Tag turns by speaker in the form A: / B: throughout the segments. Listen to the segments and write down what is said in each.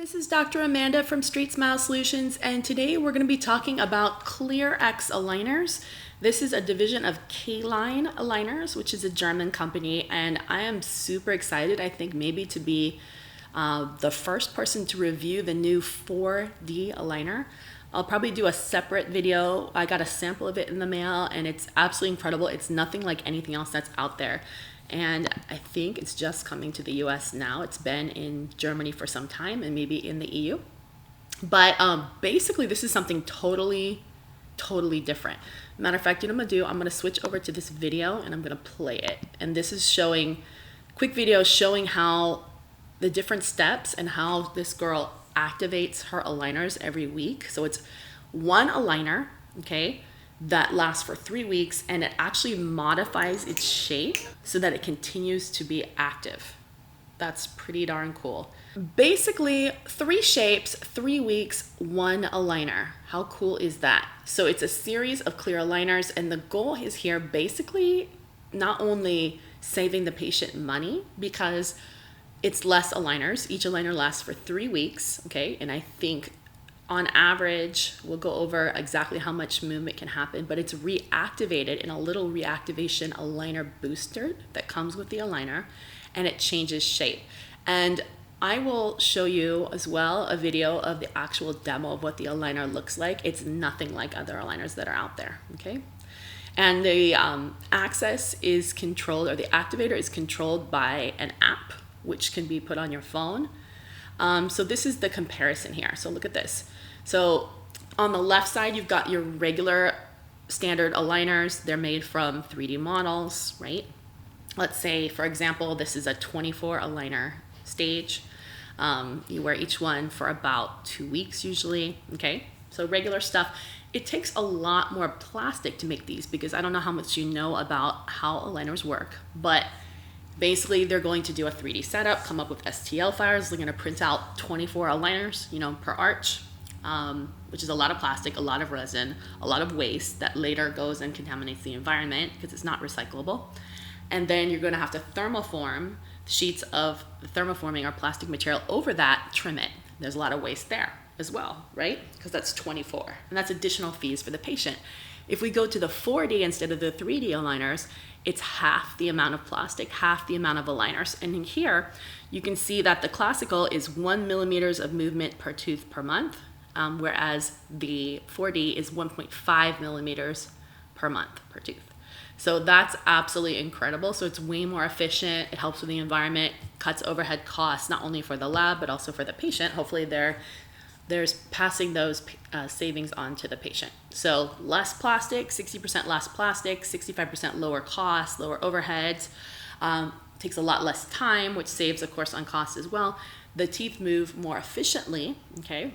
A: This is Dr. Amanda from StraightSmile Solutions, and today we're going to be talking about ClearX aligners. This is a division of K-Line Aligners, which is a German company, and I am super excited, I think maybe to be the first person to review the new 4D aligner. I'll probably do a separate video. I got a sample of it in the mail, and it's absolutely incredible. It's nothing like anything else that's out there. And I think it's just coming to the US now. It's been in Germany for some time and maybe in the EU. But basically, this is something totally different. Matter of fact, you know what I'm gonna do? I'm gonna switch over to this video and I'm gonna play it. And this is showing, quick video showing how the different steps and how this girl activates her aligners every week. So it's one aligner, okay, that lasts for 3 weeks, and it actually modifies its shape so that it continues to be active. That's pretty darn cool. Basically, 3 shapes, 3 weeks, 1 aligner. How cool is that? So it's a series of clear aligners, and the goal is here basically not only saving the patient money because it's less aligners. Each aligner lasts for 3 weeks, okay? And I think on average, we'll go over exactly how much movement can happen, but it's reactivated in a little reactivation aligner booster that comes with the aligner, and it changes shape. And I will show you as well a video of the actual demo of what the aligner looks like. It's nothing like other aligners that are out there, okay? And the access is controlled, or the activator is controlled by an app, which can be put on your phone. So this is the comparison here. So look at this. So on the left side, you've got your regular standard aligners. They're made from 3D models, right? Let's say, for example, this is a 24 aligner stage. You wear each one for about 2 weeks usually, okay? So regular stuff. It takes a lot more plastic to make these because I don't know how much you know about how aligners work, but basically, they're going to do a 3D setup, come up with STL files. They're going to print out 24 aligners, per arch, which is a lot of plastic, a lot of resin, a lot of waste that later goes and contaminates the environment because it's not recyclable. And then you're going to have to thermoform sheets of thermoforming or plastic material over that, trim it. There's a lot of waste there as well, right? Because that's 24, and that's additional fees for the patient. If we go to the 4D instead of the 3D aligners, it's half the amount of plastic, half the amount of aligners. And in here, you can see that the classical is 1 millimeters of movement per tooth per month, whereas the 4D is 1.5 millimeters per month per tooth. So that's absolutely incredible. So it's way more efficient. It helps with the environment, cuts overhead costs, not only for the lab, but also for the patient. Hopefully there's passing those savings on to the patient. So less plastic, 60% less plastic, 65% lower costs, lower overheads, takes a lot less time, which saves, of course, on cost as well. The teeth move more efficiently, okay?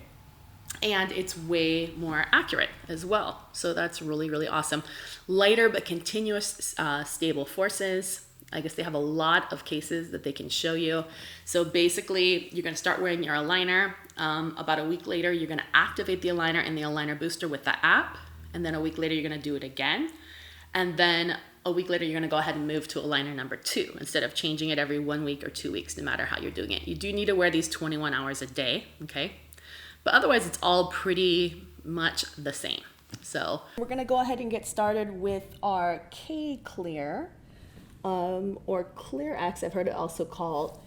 A: And it's way more accurate as well. So that's really awesome. Lighter but continuous stable forces. I guess they have a lot of cases that they can show you. So basically, you're going to start wearing your aligner. About a week later, you're going to activate the aligner and the aligner booster with the app. And then a week later, you're going to do it again. And then a week later, you're going to go ahead and move to aligner number 2 instead of changing it every 1 week or 2 weeks, no matter how you're doing it. You do need to wear these 21 hours a day, okay? But otherwise, it's all pretty much the same. So we're going to go ahead and get started with our K-Clear. Or ClearX, I've heard it also called,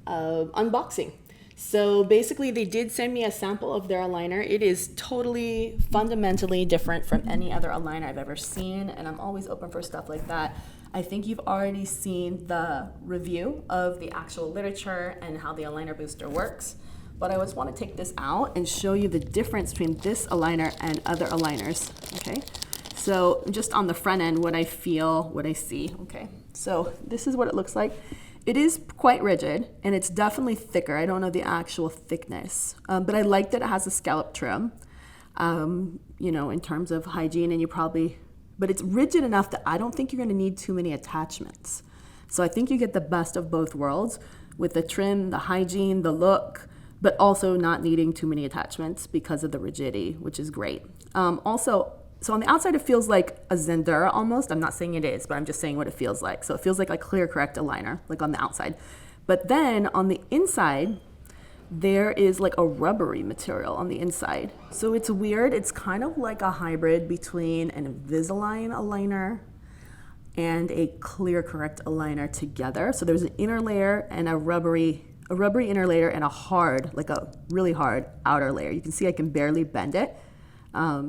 A: unboxing. So basically, they did send me a sample of their aligner. It is totally, fundamentally different from any other aligner I've ever seen, and I'm always open for stuff like that. I think you've already seen the review of the actual literature and how the aligner booster works, but I always want to take this out and show you the difference between this aligner and other aligners, okay? So just on the front end, what I feel, what I see, okay? So this is what it looks like. It is quite rigid, and it's definitely thicker. I don't know the actual thickness, but I like that it has a scallop trim, in terms of hygiene, and but it's rigid enough that I don't think you're gonna need too many attachments. So I think you get the best of both worlds with the trim, the hygiene, the look, but also not needing too many attachments because of the rigidity, which is great. So on the outside, it feels like a Zendura almost. I'm not saying it is, but I'm just saying what it feels like. So it feels like a clear correct aligner, like on the outside. But then on the inside, there is like a rubbery material on the inside. So it's weird. It's kind of like a hybrid between an Invisalign aligner and a Clear Correct aligner together. So there's an inner layer and a rubbery inner layer and a hard, like a really hard outer layer. You can see I can barely bend it. A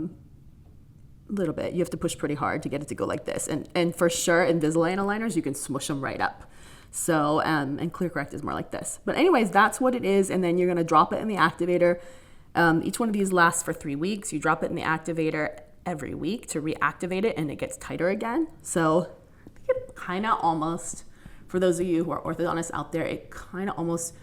A: little bit. You have to push pretty hard to get it to go like this. And for sure, Invisalign aligners, you can smush them right up. So, and Clear Correct is more like this. But anyways, that's what it is. And then you're gonna drop it in the activator. Each one of these lasts for 3 weeks. You drop it in the activator every week to reactivate it, and it gets tighter again. So I think it kind of almost, for those of you who are orthodontists out there, it kind of almost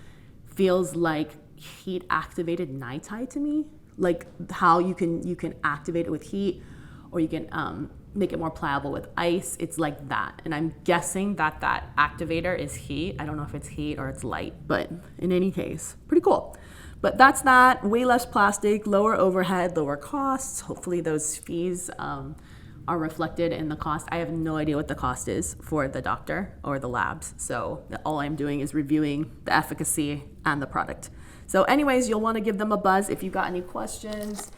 A: feels like heat activated NiTi to me. Like how you can activate it with heat, or you can make it more pliable with ice. It's like that. And I'm guessing that that activator is heat. I don't know if it's heat or it's light, but in any case, pretty cool. But that's that. Way less plastic, lower overhead, lower costs. Hopefully those fees are reflected in the cost. I have no idea what the cost is for the doctor or the labs. So all I'm doing is reviewing the efficacy and the product. So anyways, you'll want to give them a buzz if you've got any questions.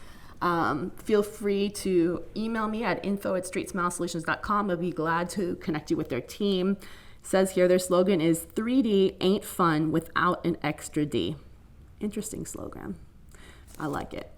A: Feel free to email me at info@straightsmilesolutions.com. I'll be glad to connect you with their team. It says here their slogan is 3D ain't fun without an extra D. Interesting slogan. I like it.